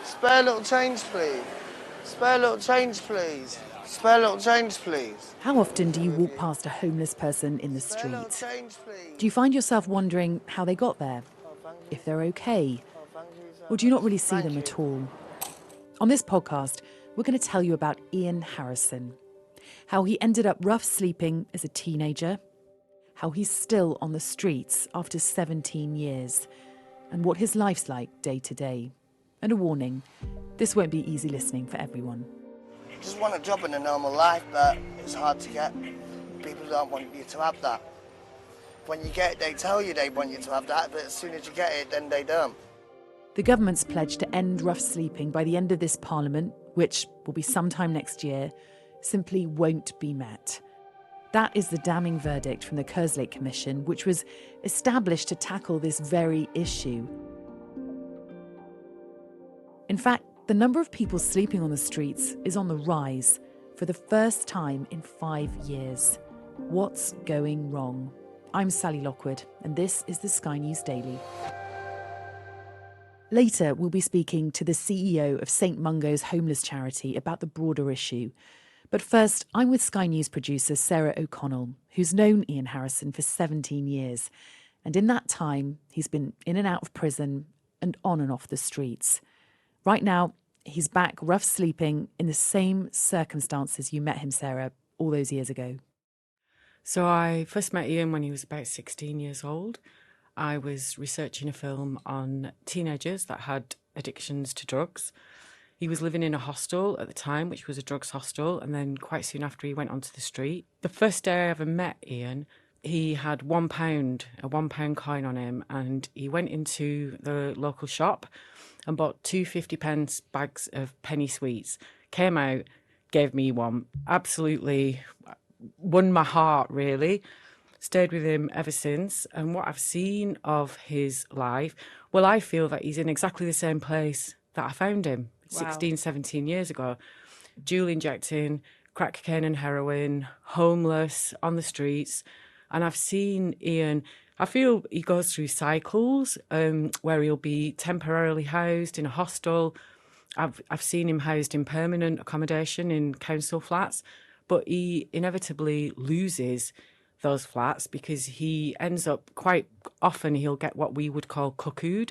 Spare a little change, please. Spare a little change, please. Spare a little change, please. How often do you walk past a homeless person in the Spare a little street? change, please. Do you find yourself wondering how they got there, if they're okay, Thank you so or do you not much. really see Thank them you. at all? On this podcast, we're going to tell you about Ian Harrison, how he ended up rough sleeping as a teenager, how he's still on the streets after 17 years, and what his life's like day to day. And a warning, this won't be easy listening for everyone. You just want a job in a normal life, but it's hard to get. People don't want you to have that. When you get it, they tell you they want you to have that, but as soon as you get it, then they don't. The government's pledge to end rough sleeping by the end of this parliament, which will be sometime next year, simply won't be met. That is the damning verdict from the Kerslake Commission, which was established to tackle this very issue. In fact, the number of people sleeping on the streets is on the rise for the first time in 5 years. What's going wrong? I'm Sally Lockwood, and this is the Sky News Daily. Later, we'll be speaking to the CEO of St Mungo's homeless charity about the broader issue. But first, I'm with Sky News producer Sarah O'Connell, who's known Ian Harrison for 17 years. And in that time, he's been in and out of prison and on and off the streets. Right now, he's back rough sleeping in the same circumstances you met him, Sarah, all those years ago. So I first met Ian when he was about 16 years old. I was researching a film on teenagers that had addictions to drugs. He was living in a hostel at the time, which was a drugs hostel, and then quite soon after he went onto the street. The first day I ever met Ian, he had £1, a £1 coin on him, and he went into the local shop and bought 2 50p bags of penny sweets, came out, gave me one, absolutely won my heart, really. Stayed with him ever since. And what I've seen of his life, well, I feel that he's in exactly the same place that I found him 16, 17 years ago. Dual injecting, crack cocaine and heroin, homeless, on the streets. And I've seen Ian, I feel he goes through cycles where he'll be temporarily housed in a hostel. I've seen him housed in permanent accommodation in council flats, but he inevitably loses those flats because he ends up, quite often he'll get what we would call cuckooed,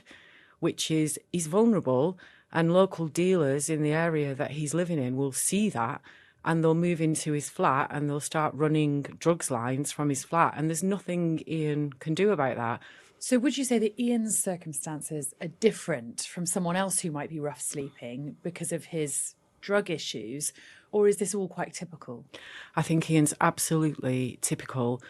which is he's vulnerable, and local dealers in the area that he's living in will see that and they'll move into his flat and they'll start running drugs lines from his flat, and there's nothing Ian can do about that. So would you say that Ian's circumstances are different from someone else who might be rough sleeping because of his drug issues, or is this all quite typical? I think Ian's absolutely typical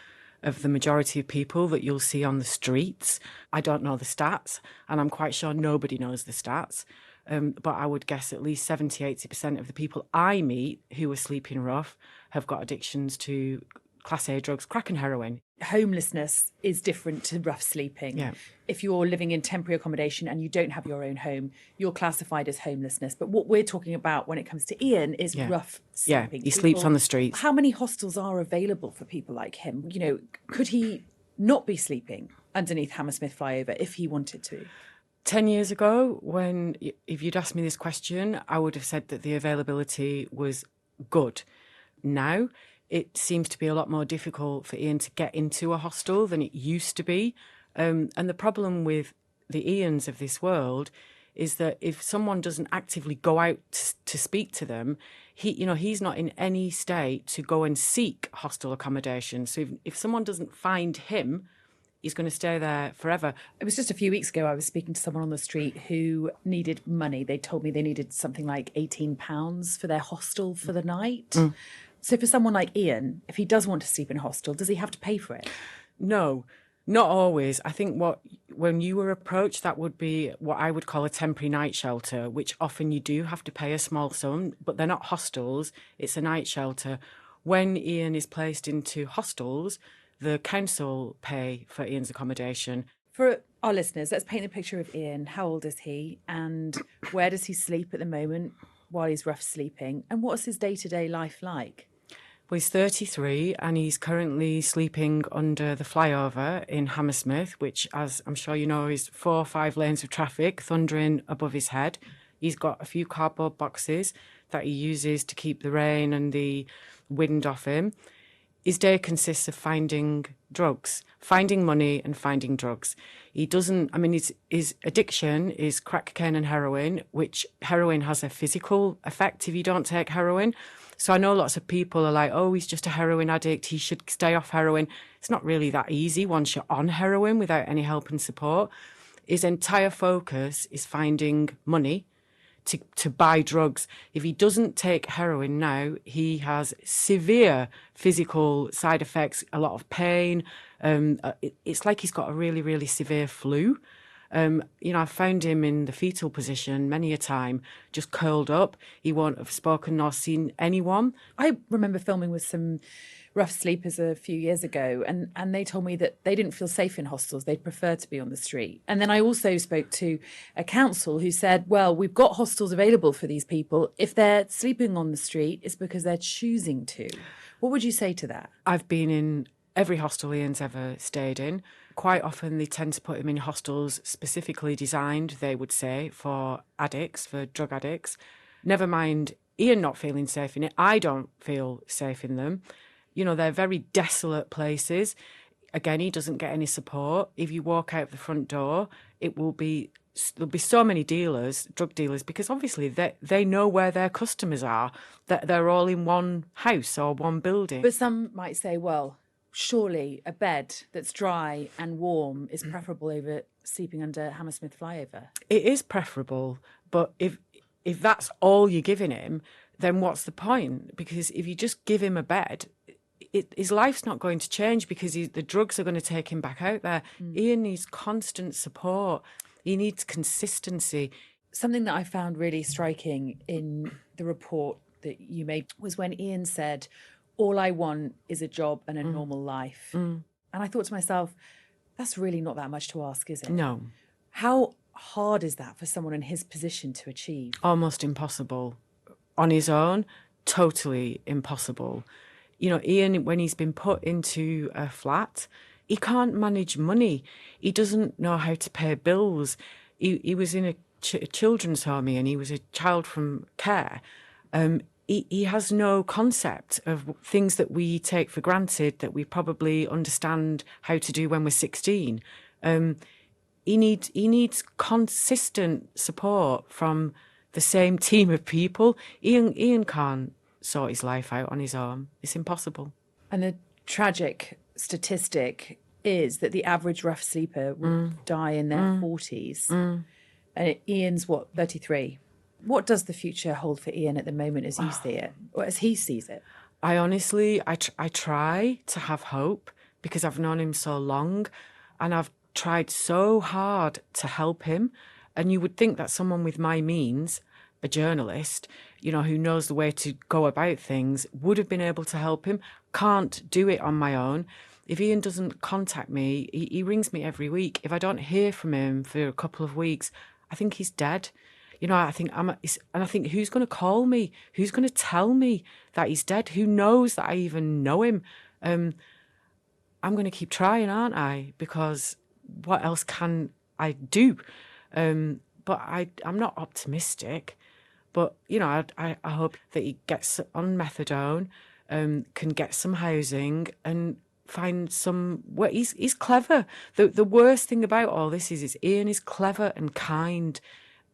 of the majority of people that you'll see on the streets. I don't know the stats, and I'm quite sure nobody knows the stats. But I would guess at least 70, 80% of the people I meet who are sleeping rough have got addictions to Class A drugs, crack and heroin. Homelessness is different to rough sleeping. Yeah. If you're living in temporary accommodation and you don't have your own home, you're classified as homelessness. But what we're talking about when it comes to Ian is rough sleeping. Yeah, he sleeps on the streets. How many hostels are available for people like him? You know, could he not be sleeping underneath Hammersmith flyover if he wanted to? 10 years ago, if you'd asked me this question, I would have said that the availability was good. Now, it seems to be a lot more difficult for Ian to get into a hostel than it used to be. And the problem with the Ians of this world is that if someone doesn't actively go out to speak to them, he's not in any state to go and seek hostel accommodation. So if someone doesn't find him, he's going to stay there forever. It was just a few weeks ago I was speaking to someone on the street who needed money. They told me they needed something like £18 for their hostel for the night. So for someone like Ian, if he does want to sleep in a hostel, does he have to pay for it? No, not always. I think when you were approached, that would be what I would call a temporary night shelter, which often you do have to pay a small sum, but they're not hostels. It's a night shelter. When Ian is placed into hostels, the council pay for Ian's accommodation. For our listeners, let's paint a picture of Ian. How old is he? And where does he sleep at the moment while he's rough sleeping? And what's his day-to-day life like? Well, he's 33 and he's currently sleeping under the flyover in Hammersmith, which, as I'm sure you know, is 4 or 5 lanes of traffic thundering above his head. He's got a few cardboard boxes that he uses to keep the rain and the wind off him. His day consists of finding drugs, finding money and finding drugs. He doesn't, I mean, his addiction is crack cocaine and heroin, which heroin has a physical effect if you don't take heroin. So I know lots of people are like, oh, he's just a heroin addict, he should stay off heroin. It's not really that easy once you're on heroin without any help and support. His entire focus is finding money to buy drugs. If he doesn't take heroin now, he has severe physical side effects, a lot of pain. It's like he's got a really, really severe flu. I found him in the fetal position many a time, just curled up. He won't have spoken nor seen anyone. I remember filming with some rough sleepers a few years ago, and they told me that they didn't feel safe in hostels. They'd prefer to be on the street. And then I also spoke to a council who said, well, we've got hostels available for these people. If they're sleeping on the street, it's because they're choosing to. What would you say to that? I've been in every hostel Ian's ever stayed in. Quite often they tend to put him in hostels specifically designed, they would say, for addicts, for drug addicts. Never mind Ian not feeling safe in it. I don't feel safe in them. They're very desolate places. Again, he doesn't get any support. If you walk out the front door, there'll be so many dealers, drug dealers, because obviously they know where their customers are, that they're all in one house or one building. But some might say, well, surely a bed that's dry and warm is preferable over sleeping under Hammersmith flyover. It is preferable, but if that's all you're giving him, then what's the point? Because if you just give him a bed, his life's not going to change because the drugs are going to take him back out there. Ian needs constant support. He needs consistency. Something that I found really striking in the report that you made was when Ian said, all I want is a job and a normal life. And I thought to myself, that's really not that much to ask, is it? No. How hard is that for someone in his position to achieve? Almost impossible. On his own, totally impossible. Ian, when he's been put into a flat, he can't manage money. He doesn't know how to pay bills. He was in a children's home and he was a child from care. He has no concept of things that we take for granted that we probably understand how to do when we're 16. He needs consistent support from the same team of people. Ian can't sort his life out on his own. It's impossible. And the tragic statistic is that the average rough sleeper will die in their 40s. And Ian's, 33? What does the future hold for Ian at the moment as you see it, or as he sees it? I honestly, I try to have hope because I've known him so long and I've tried so hard to help him. And you would think that someone with my means, a journalist, who knows the way to go about things, would have been able to help him. Can't do it on my own. If Ian doesn't contact me, he rings me every week. If I don't hear from him for a couple of weeks, I think he's dead. I think who's going to call me? Who's going to tell me that he's dead? Who knows that I even know him? I'm going to keep trying, aren't I? Because what else can I do? But I'm not optimistic. But, I hope that he gets on methadone, can get some housing and find some... Well, he's clever. The worst thing about all this is Ian is clever and kind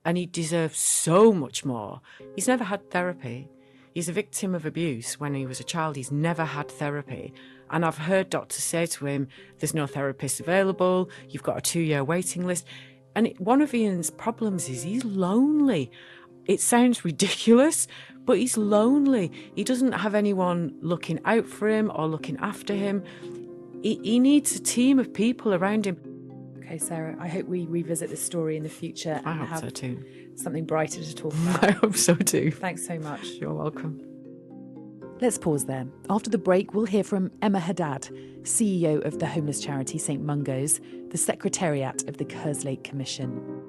and he deserves so much more. He's never had therapy. He's a victim of abuse when he was a child. He's never had therapy. And I've heard doctors say to him, there's no therapist available, you've got a 2-year waiting list. And one of Ian's problems is he's lonely. It sounds ridiculous, but he's lonely. He doesn't have anyone looking out for him or looking after him. He needs a team of people around him. Okay, Sarah, I hope we revisit this story in the future and I hope have so too. something brighter to talk about. I hope so too. Thanks so much. You're welcome. Let's pause there. After the break, we'll hear from Emma Hadad, CEO of the homeless charity St Mungo's, the Secretariat of the Kerslake Commission.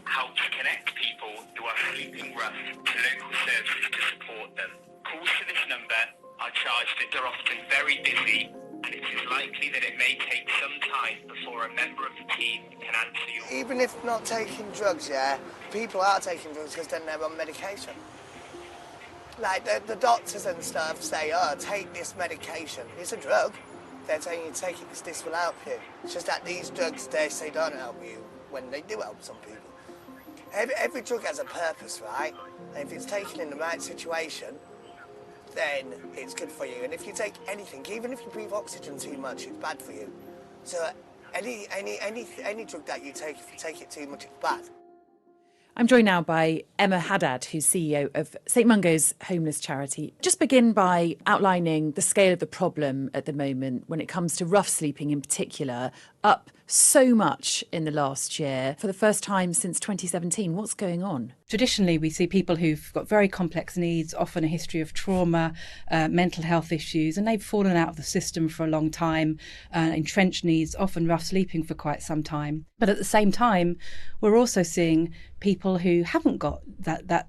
Help to connect people who are sleeping rough to local services to support them. Calls to this number charge that they're often very busy, and it is likely that it may take some time before a member of the team can answer your... Even if not taking drugs, yeah, people are taking drugs because then they're on medication. Like, the doctors and stuff say, oh, take this medication. It's a drug. They're telling you to take it because this will help you. It's just that these drugs, they say don't help you when they do help some people. Every drug has a purpose, right? And if it's taken in the right situation, then it's good for you. And if you take anything, even if you breathe oxygen too much, it's bad for you. So any drug that you take, if you take it too much, it's bad. I'm joined now by Emma Hadad, who's CEO of St Mungo's homeless charity. Just begin by outlining the scale of the problem at the moment when it comes to rough sleeping in particular, up so much in the last year for the first time since 2017. What's going on? Traditionally, we see people who've got very complex needs, often a history of trauma, mental health issues, and they've fallen out of the system for a long time, entrenched needs, often rough sleeping for quite some time. But at the same time, we're also seeing people who haven't got that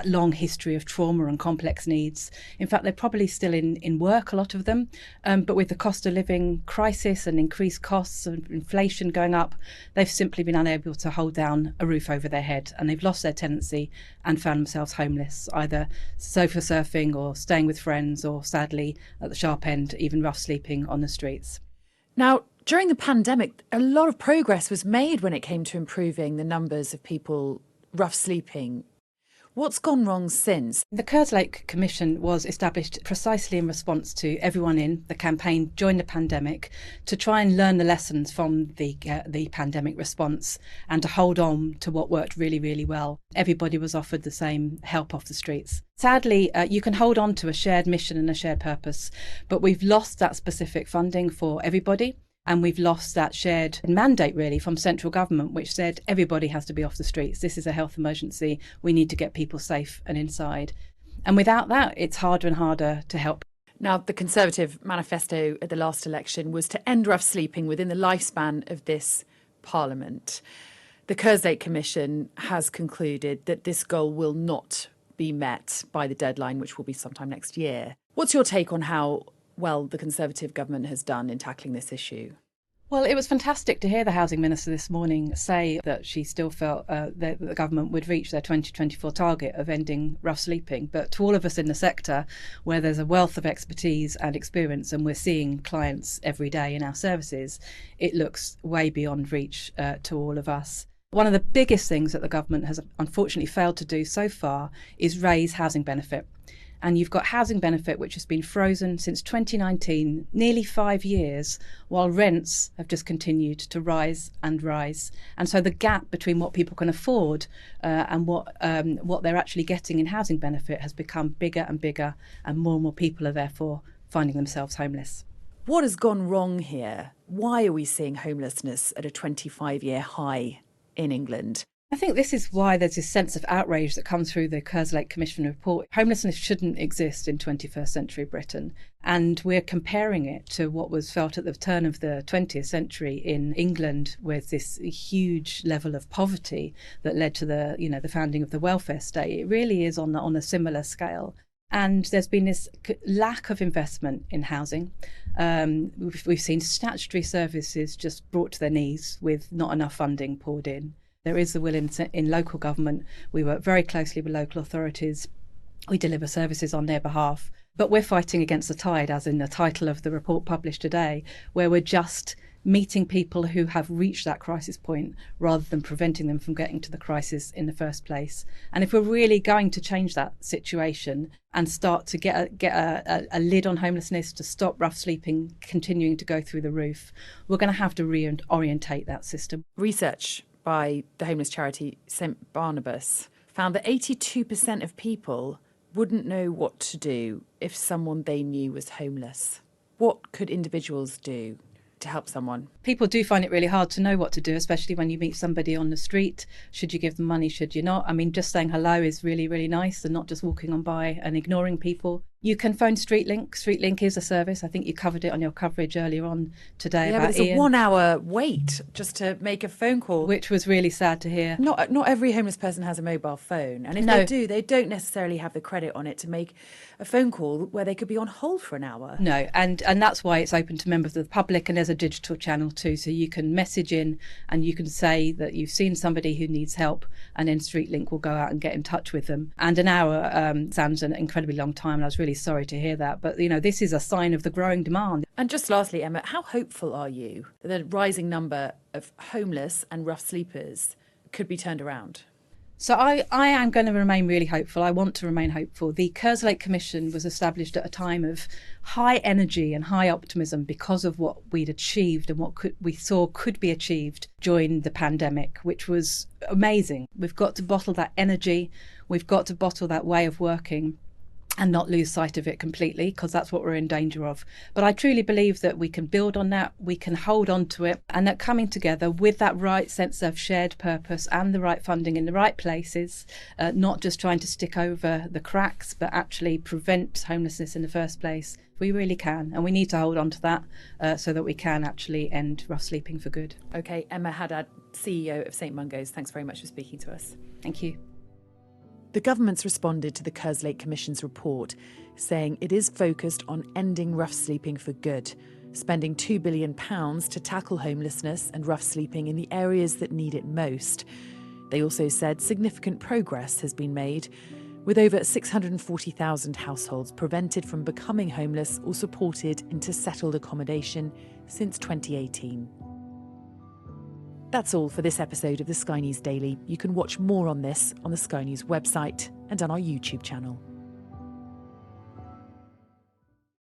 long history of trauma and complex needs. In fact, they're probably still in work, a lot of them, but with the cost of living crisis and increased costs and inflation going up, they've simply been unable to hold down a roof over their head, and they've lost their tenancy and found themselves homeless, either sofa surfing or staying with friends, or sadly, at the sharp end, even rough sleeping on the streets. Now, during the pandemic, a lot of progress was made when it came to improving the numbers of people rough sleeping. What's gone wrong since? The Kerslake Commission was established precisely in response to everyone in the campaign during the pandemic to try and learn the lessons from the pandemic response and to hold on to what worked really, really well. Everybody was offered the same help off the streets. Sadly, you can hold on to a shared mission and a shared purpose, but we've lost that specific funding for everybody. And we've lost that shared mandate, really, from central government, which said everybody has to be off the streets. This is a health emergency. We need to get people safe and inside. And without that, it's harder and harder to help. Now, the Conservative manifesto at the last election was to end rough sleeping within the lifespan of this Parliament. The Kerslake Commission has concluded that this goal will not be met by the deadline, which will be sometime next year. What's your take on how well the Conservative government has done in tackling this issue? Well, it was fantastic to hear the Housing Minister this morning say that she still felt that the government would reach their 2024 target of ending rough sleeping. But to all of us in the sector, where there's a wealth of expertise and experience, and we're seeing clients every day in our services, it looks way beyond reach to all of us. One of the biggest things that the government has unfortunately failed to do so far is raise housing benefit. And you've got housing benefit, which has been frozen since 2019, nearly 5 years, while rents have just continued to rise and rise. And so the gap between what people can afford and what they're actually getting in housing benefit has become bigger and bigger, and more people are therefore finding themselves homeless. What has gone wrong here? Why are we seeing homelessness at a 25-year high in England? I think this is why there's this sense of outrage that comes through the Kerslake Commission report. Homelessness shouldn't exist in 21st century Britain, and we're comparing it to what was felt at the turn of the 20th century in England, with this huge level of poverty that led to the founding of the welfare state. It really is on a similar scale. And there's been this lack of investment in housing. We've seen statutory services just brought to their knees with not enough funding poured in. There is the will in local government. We work very closely with local authorities. We deliver services on their behalf. But we're fighting against the tide, as in the title of the report published today, where we're just meeting people who have reached that crisis point rather than preventing them from getting to the crisis in the first place. And if we're really going to change that situation and start to get a lid on homelessness, to stop rough sleeping continuing to go through the roof, we're going to have to reorientate that system. Research by the homeless charity St Barnabas found that 82% of people wouldn't know what to do if someone they knew was homeless. What could individuals do to help someone? People do find it really hard to know what to do, especially when you meet somebody on the street. Should you give them money? Should you not? I mean, just saying hello is really, really nice, and not just walking on by and ignoring people. You can phone StreetLink. StreetLink is a service. I think you covered it on your coverage earlier on today Yeah, about but it's Ian, a 1 hour wait just to make a phone call. which was really sad to hear. Not every homeless person has a mobile phone. And if No. they do, they don't necessarily have the credit on it to make a phone call where they could be on hold for an hour. No, and that's why it's open to members of the public, and there's a digital channel too, so you can message in and you can say that you've seen somebody who needs help, and then StreetLink will go out and get in touch with them. And an hour sounds an incredibly long time, and I was really sorry to hear that. But, this is a sign of the growing demand. And just lastly, Emma, how hopeful are you that the rising number of homeless and rough sleepers could be turned around? So I am going to remain really hopeful. I want to remain hopeful. The Kerslake Commission was established at a time of high energy and high optimism because of what we'd achieved and what we saw could be achieved during the pandemic, which was amazing. We've got to bottle that energy. We've got to bottle that way of working and not lose sight of it completely, because that's what we're in danger of. But I truly believe that we can build on that, we can hold on to it, and that coming together with that right sense of shared purpose and the right funding in the right places, not just trying to stick over the cracks, but actually prevent homelessness in the first place, we really can. And we need to hold on to that so that we can actually end rough sleeping for good. OK, Emma Hadad, CEO of St Mungo's, thanks very much for speaking to us. Thank you. The government's responded to the Kerslake Commission's report, saying it is focused on ending rough sleeping for good, spending £2 billion to tackle homelessness and rough sleeping in the areas that need it most. They also said significant progress has been made, with over 640,000 households prevented from becoming homeless or supported into settled accommodation since 2018. That's all for this episode of the Sky News Daily. You can watch more on this on the Sky News website and on our YouTube channel.